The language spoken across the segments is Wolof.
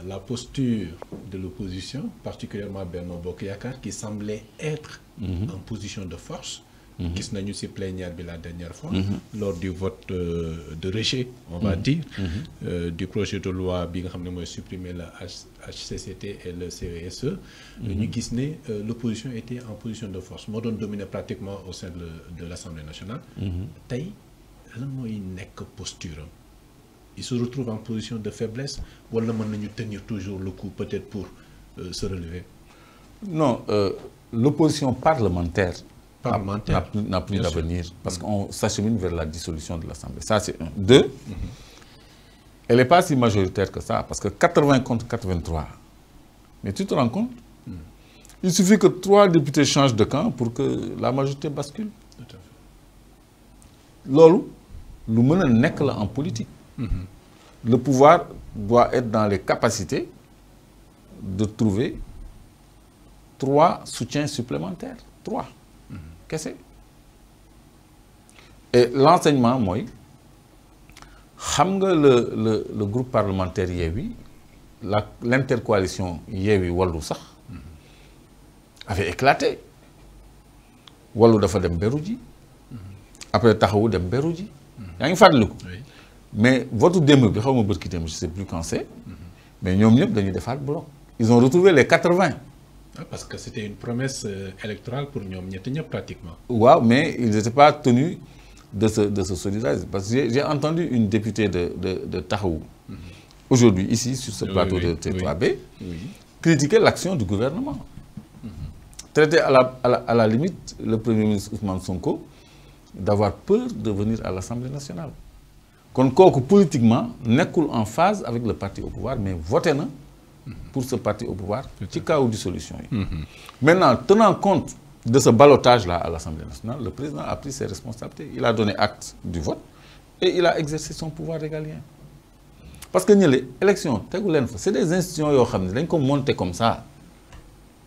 la posture de l'opposition, particulièrement Benno Bokk Yaakaar, qui semblait être en position de force. Gis nañu ci plénière bi la dernière fois. Lors du vote de rejet, on va dire, du projet de loi bi nga xam ne mooy supprimer la HCCT et le CESE. ñu gis ne l'opposition était en position de force moo doon dominer pratiquement au sein de l'Assemblée nationale. Tey lan mooy nekk posture am. Il se retrouve en position de faiblesse wala mën nañu tenir toujours le coup peut-être pour se relever. Non, l'opposition parlementaire n'a plus d'avenir parce qu'on s'achemine vers la dissolution de l'Assemblée. Ça, c'est un. Deux, elle n'est pas si majoritaire que ça parce que 80 contre 83. Mais tu te rends compte? Il suffit que 3 députés changent de camp pour que la majorité bascule. Tout à fait. Loolu lu mën a nekk la en politique. Le pouvoir doit être dans les capacités de trouver 3 soutiens supplémentaires. 3. Qu'est-ce que c'est? Et l'enseignement mooy xam nga le groupe parlementaire Yewwi l'intercoalition Yewwi Wallu sax avait éclaté. Wallu dafa dem beru ji. Après Taxawu dem beru ji. Yaa ngi fàttaliku. Mais votre démb bi xaw ma bërki démb je sais plus quand c'est. Mais ñoom ñëpp dañuy defaat bloc. Ils ont retrouvé les 80. Parce que c'était une promesse électorale pour ñoom ñetti ñëpp pratiquement. Waaw, mais ils n'étaient pas tenus de se solidariser. Parce que j'ai entendu une députée de Taxawu aujourd'hui ici sur ce plateau de T3B critiquer l'action du gouvernement. Traiter à la limite le Premier ministre Ousmane Sonko d'avoir peur de venir à l'Assemblée nationale. Kon kooku politiquement nekkul en phase avec le parti au pouvoir mais voté na pour ce parti au pouvoir ci cas de dissolution yi. Maintenant, tenant compte de ce ballottage-là à l'Assemblée nationale, le président a pris ses responsabilités. Il a donné acte du vote et il a exercé son pouvoir régalien. Parce que ñële élection tegu leen fa c'est des institutions yoo xam ne dañ ko monter comme ça.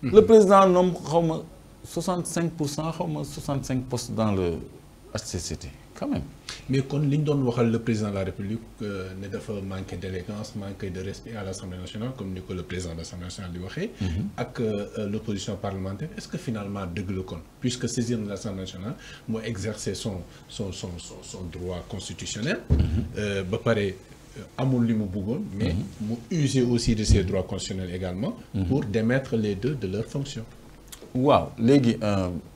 Le président nomme xaw ma 65% xaw ma 65 postes dans le HCCT quand même. Mais kon li ñu doon waxal le président de la République ne dafa manquer d'élégance, manquer de respect à l'Assemblée nationale comme ni ko le président de l'Assemblée nationale di waxee. ak l'opposition parlementaire est-ce que finalement dëgg la kon puisque saisir de l'Assemblée nationale moo exercer son droit constitutionnel. ba pare amul li mu bëggoon. mais mu user aussi de ses droits constitutionnels également. pour démettre les deux de leurs fonctions. Waaw léegi.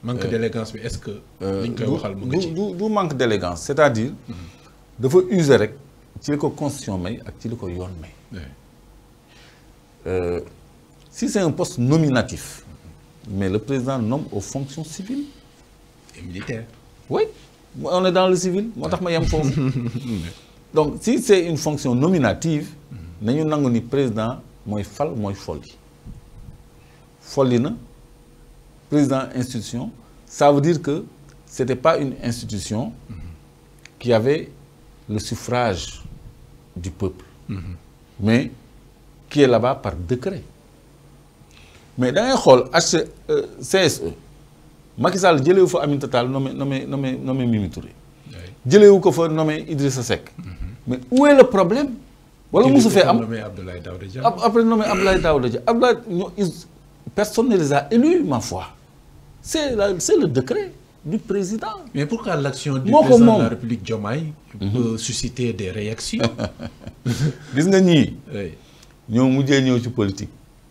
manque d'élégance bi est-ce que. li ñu koy waxal mu ngi ci du manque d'élégance c'est-à-dire. dafa user rek ci li ko constitution may ak ci li ko yoon may. Si c'est un poste nominatif. mais le président nomme aux fonctions civiles. et militaires. Oui, on est dans le civil moo tax ma yem foofu. Donc si c'est une fonction nominative. nañu nangu ni président mooy fal mooy folli. folli na. Président institution, ça veut dire que c'était pas une institution qui avait le suffrage du peuple, mais qui est là-bas par décret. Mais da ngay xool CSE Macky Sall jëlewu fa Aminata Tall nommé Mimi Touré. jëlewu ko fa nommé Idrissa Seck. Mais où est le problème? Wala musu fee am après nommé Abdoulaye Daouda Diallo. Personne ne les a élus, ma foi. C'est le décret du président. Mais pourquoi l'action du président de la République Diomaye peut susciter des réactions? Gis nga ñii ñoo mujjee ñëw ci politique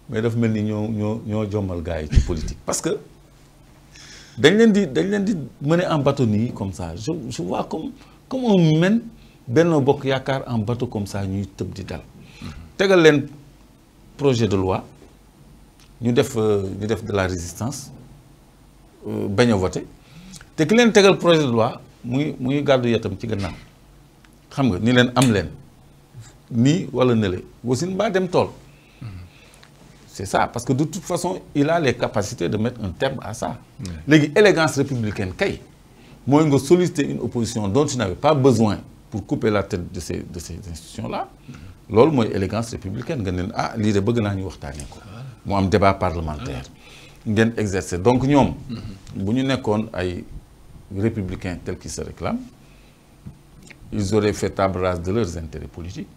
mais daf mel ni ñoo jommal gars yi ci politique parce que dañ leen di mener en bateau nii comme ça je vois comme on mène Benno Bokk Yaakaar en bateau comme ça ñuy tëb di dal tegal leen projet de loi ñu def de la résistance bañ a voter te ki leen tegal projet de loi muy gàddu yatam ci gannaaw xam nga ni leen am leen nii wala nële wasin baa dem tool. C'est ça parce que de toute façon il a les capacités de mettre un terme à ça. Léegi élégance républicaine kay mooy nga solliciter une opposition dont tu n'avais pas besoin pour couper la tête de ces institutions là. loolu mooy élégance républicaine nga ne lii de bëgg naa ñu waxtaanee ko. mu am débat parlementaire. ngeen exercer donc ñoom. bu ñu nekkoon ay républicains tels qu'ils se réclament ils auraient fait table rase de leurs intérêts politiques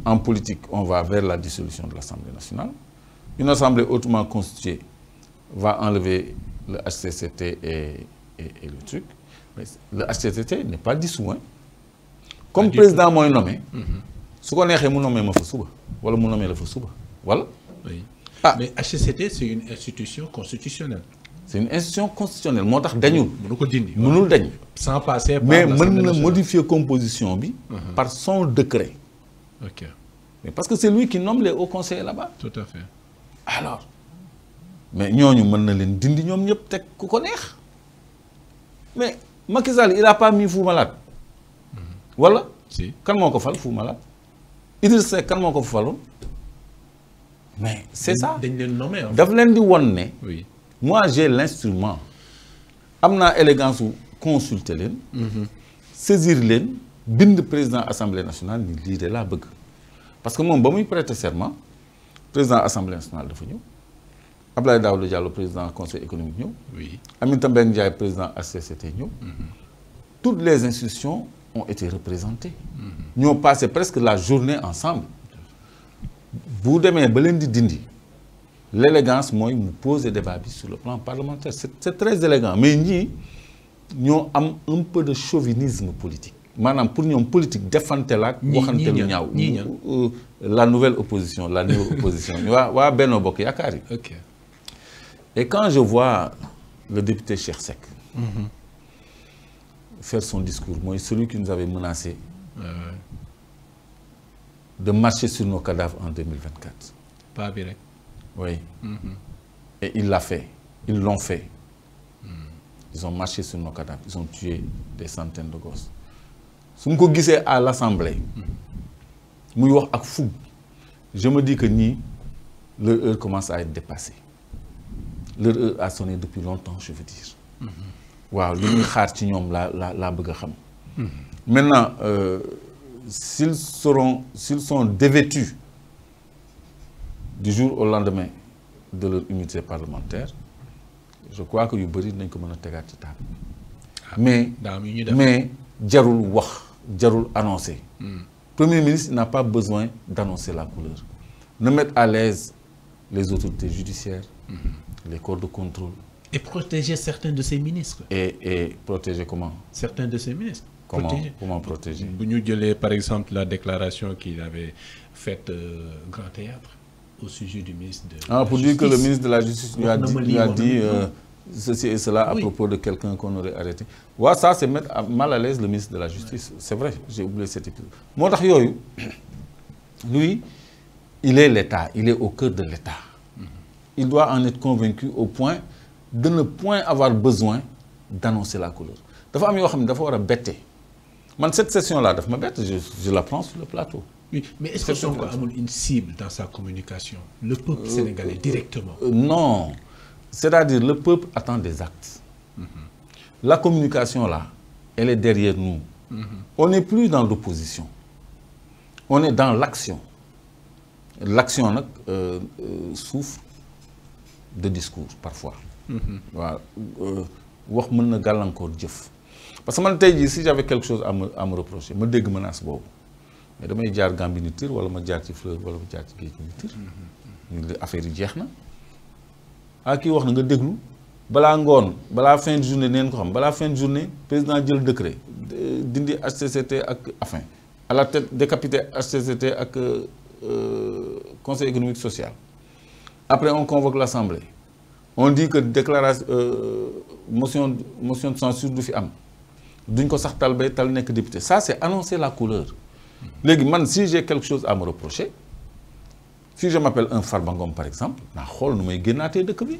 en politique, on va vers la dissolution de l'Assemblée nationale. Une assemblée hautement constituée va enlever le HCCT et le truc. Mais le HCCT n'est pas dissous. Hein. Comme président moi nommé, ce qu'on est nommé ma fa suba, wala mu nommé la fa suba. Voilà. Oui. Mais HCCT c'est une institution constitutionnelle. C'est une institution constitutionnelle. Moo tax dañul. Mënul dañ. Sans passer par mais mën na modifier composition bi par son décret. OK. Mais parce que c'est lui qui nomme les hauts conseillers là-bas. Tout à fait. Alors, mais ñooñu mën na leen dindi ñoom ñëpp teg ku ko neex. Mais Macky Sall il a pas mis Fou Malade. Voilà. Si. Kan moo ko fal Fou Malade. Idriss Seck kan moo ko faloon. Mais c'est ça. Dañ leen nommé. Daf leen di won ne. Oui. Moi j'ai l'instrument. Am naa élégance ou consulter leen. Saisir leen. Bind président Assemblée nationale ni lii de laa bëgg. Parce que moom ba muy prêter serment président Assemblée nationale dafa ñëw. Abdoulaye Daouda Diallo président conseil économique ñëw. Oui. Aminata Mbengue Ndiaye président HCCT ñëw. Toutes les institutions ont été représentées. Nous avons passé presque la journée ensemble. Bu demee ba leen di dindi l'élégance mooy mu poser débat bi sur le plan parlementaire c'est très élégant mais ñii ñoo am un peu de chauvinisme politique maanaam pour ñoom politique defante la ak waxante lu ñaaw la nouvelle opposition la nouvelle opposition waa Benno Bokk Yaakaar yi. OK. Et quand je vois le député Cheikh Seck faire son discours, moi, celui qui nous avait menacé de marcher sur nos cadavres en 2024. Pas bien. Oui. Et il l'a fait. Ils l'ont fait. Ils ont marché sur nos cadavres. Ils ont tué des centaines de gosses. Si je me à l'Assemblée, je me dis que leur heure commence à être dépassée. Leur heure a sonné depuis longtemps, je veux dire. Wow, li ñuy xaar ci ñoom la bëgg a xam. Maintenant s'ils sont dévêtus du jour au lendemain de leur immunité parlementaire, je crois que yu bëri dinañ ko mën a tegaat ci table. Mais jarul wax, jarul annoncer. Premier ministre n'a pas besoin d'annoncer la couleur. Ne mettre à l'aise les autorités judiciaires, les corps de contrôle. Et protéger certains de ses ministres. Et protéger comment? Certains de ses ministres. Comment protéger? Nous avons par exemple la déclaration qu'il avait faite Grand Théâtre au sujet du ministre de la pour Justice. dire que le ministre de la Justice lui a dit ceci et cela à propos de quelqu'un qu'on aurait arrêté. Ouais, ça c'est mettre mal à l'aise le ministre de la Justice. C'est vrai, j'ai oublié cet épisode. Moi, lui, il est l'État, il est au cœur de l'État. Il doit en être convaincu au point de ne point avoir besoin d'annoncer la couleur. Dafa am yoo xam ne dafa war a bette. Man cette session-là, daf ma bette, je la prends sur le plateau. Oui, mais est-ce que Sonko a une cible dans sa communication? Le peuple sénégalais directement? Non. C'est-à-dire le peuple attend des actes. La communication là, elle est derrière nous. On n'est plus dans l'opposition. On est dans l'action. L'action souffre de discours parfois. Wax mën na gàllankoor jëf. Parce que man tey jii si j'avais quelque chose à me reprocher ma dégg menace boobu mais damay jaar Gambie ni tir wala ma jaar ci fleuve wala ma jaar ci géej ni tir ñu affaire yi jeex na kii wax na nga déglu balaa ngoon balaa fin de journée neen ko xam balaa fin de journée président jël décret dindi HCCT ak enfin à la tête décapité HCCT ak conseil économique social. Après on convoque l'Assemblée. On dit que déclaration motion de censure du fi am duñ ko sax tal bay tal nekk député. Ça c'est annoncer la couleur. Léegi man si j'ai quelque chose à me reprocher, si je m'appelle un Farba Ngom par exemple, naa xool nu may génnaatee dëkk bi.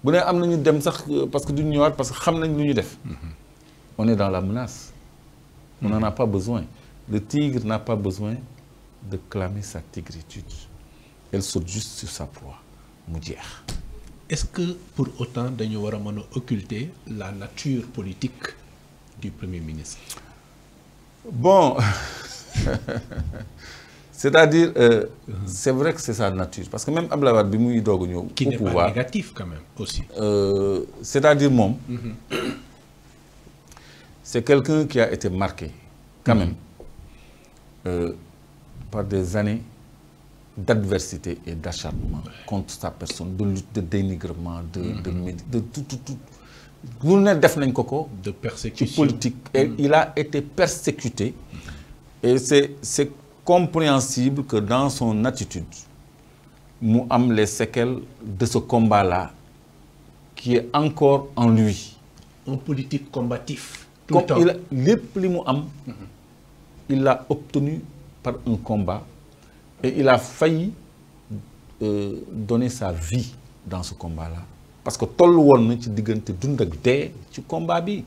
Bu ne am nañu dem sax parce que duñ ñëwaat parce que xam nañ lu ñu def. On est dans la menace. On n'en a pas besoin. Le tigre n'a pas besoin de clamer sa tigritude. Elle saute juste sur sa proie. Mu jeex. Est-ce que pour autant dañu war a mën a occulter la nature politique du Premier ministre? Bon, c'est-à-dire, c'est vrai que c'est sa nature. Parce que même Abdoulaye Wade bi muy doog a ñëw au pouvoir. Qui n'est pas négatif quand même aussi. C'est-à-dire moom. C'est quelqu'un qui a été marqué quand même par des années d'adversité et d'acharnement contre sa personne, de lutte, de dénigrement, de tout. Nous ne def nañ ko de persécution politique. Et il a été persécuté. Et c'est compréhensible que dans son attitude, mu am les séquelles de ce combat-là qui est encore en lui. Un politique combatif. Tout le temps. Il l'a obtenu par un combat et il a failli donner sa vie dans ce combat-là. Parce que tollu woon na ci diggante dund ak dee ci combat bi.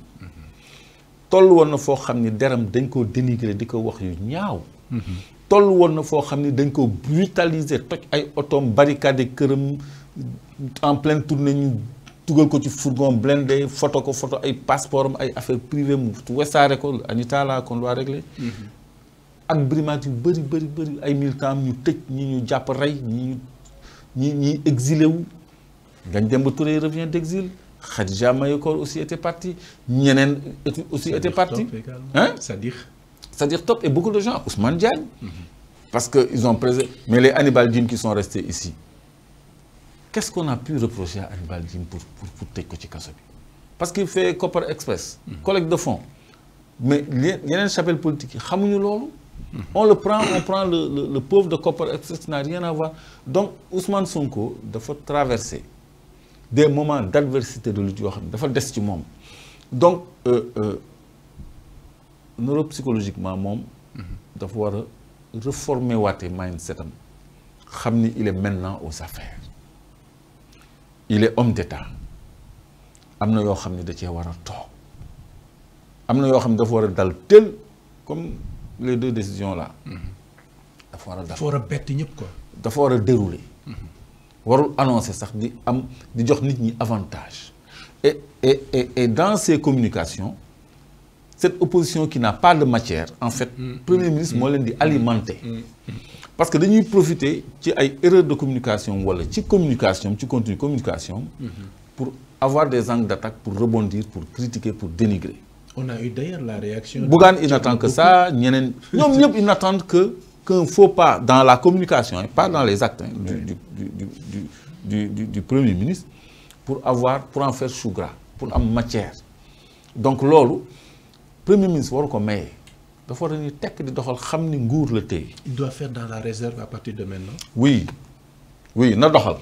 Tollu woon na foo xam ni deram dañ koo dénigrer di ko wax yu ñaaw. Tollu woon na foo xam ni dañ ko brutaliser toj ay otoom barricade këram en pleine tournée ñu dugal ko ci fourgon blindé photo ay passeport am ay affaires privées mu wesaare ko Anita là qu'on doit régler. ak brimade yu bëri ay militants ñu tëj ñi ñu jàpp rey ñi exilé wu. Ngagne Demba Touré revient d'exil. Khadija Mayekor aussi était parti. Ñeneen aussi était parti. Hein? C'est-à-dire Top et beaucoup de gens. Ousmane Diagne. Parce qu'ils ont préservé. Mais les Hannibal Djim qui sont restés ici. Qu'est-ce qu'on a pu reprocher à Hannibal Djim pour tëj ko ci kaso bi? Parce qu'il fait Copper Express. Collecte de fonds. Mais yeneen chapelle politique yi xamuñu loolu. On prend le pauvre de Copper Express n'a rien à voir. Donc Ousmane Sonko dafa traverser des moments d'adversité de lutte yoo xam ne dafa des ci moom. Donc neuropsychologiquement moom dafa war a réformer waate mindset am xam ni il est maintenant aux affaires. Il est homme d'État. Am na yoo xam ne da cee war a toog. Am na yoo xam ne dafa war a dal tel comme les deux décisions là. dafa war a dal. dafa war a bett ñëpp quoi. dafa war a dérouler. warul annoncer sax di jox nit ñi avantage. Et dans ces communications, cette opposition qui n'a pas de matière, en fait, Premier ministre moo leen di alimenter. Parce que dañuy profiter ci ay erreurs de communication wala ci communication ci contenu communication. Pour avoir des angles d'attaque, pour rebondir, pour critiquer, pour dénigrer. On a eu d'ailleurs la réaction. Bougane, il n'attend que ça. Ñeneen ñoom ñëpp ils n'attendent qu'un faux pas dans la communication, pas dans les actes du Premier ministre, pour en faire chou gras, pour am matière. Donc loolu Premier ministre waru ko maye. dafa war a ni tekk di doxal xam ni nguur la tey. Il doit faire dans la réserve à partir de maintenant. Oui na doxal.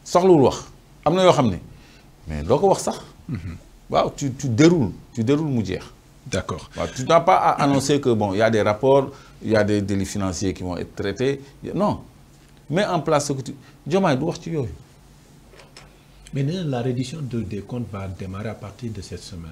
soxlawul wax am na yoo xam ne mais doo ko wax sax. waaw tu déroules mu jeex. D'accord. waaw tu n'as pas à annoncer que bon il y a des rapports il y a des délits financiers qui vont être traités non mets en place ce que tu Diomaye du wax ci yooyu. Mais la reddition des comptes va démarrer à partir de cette semaine.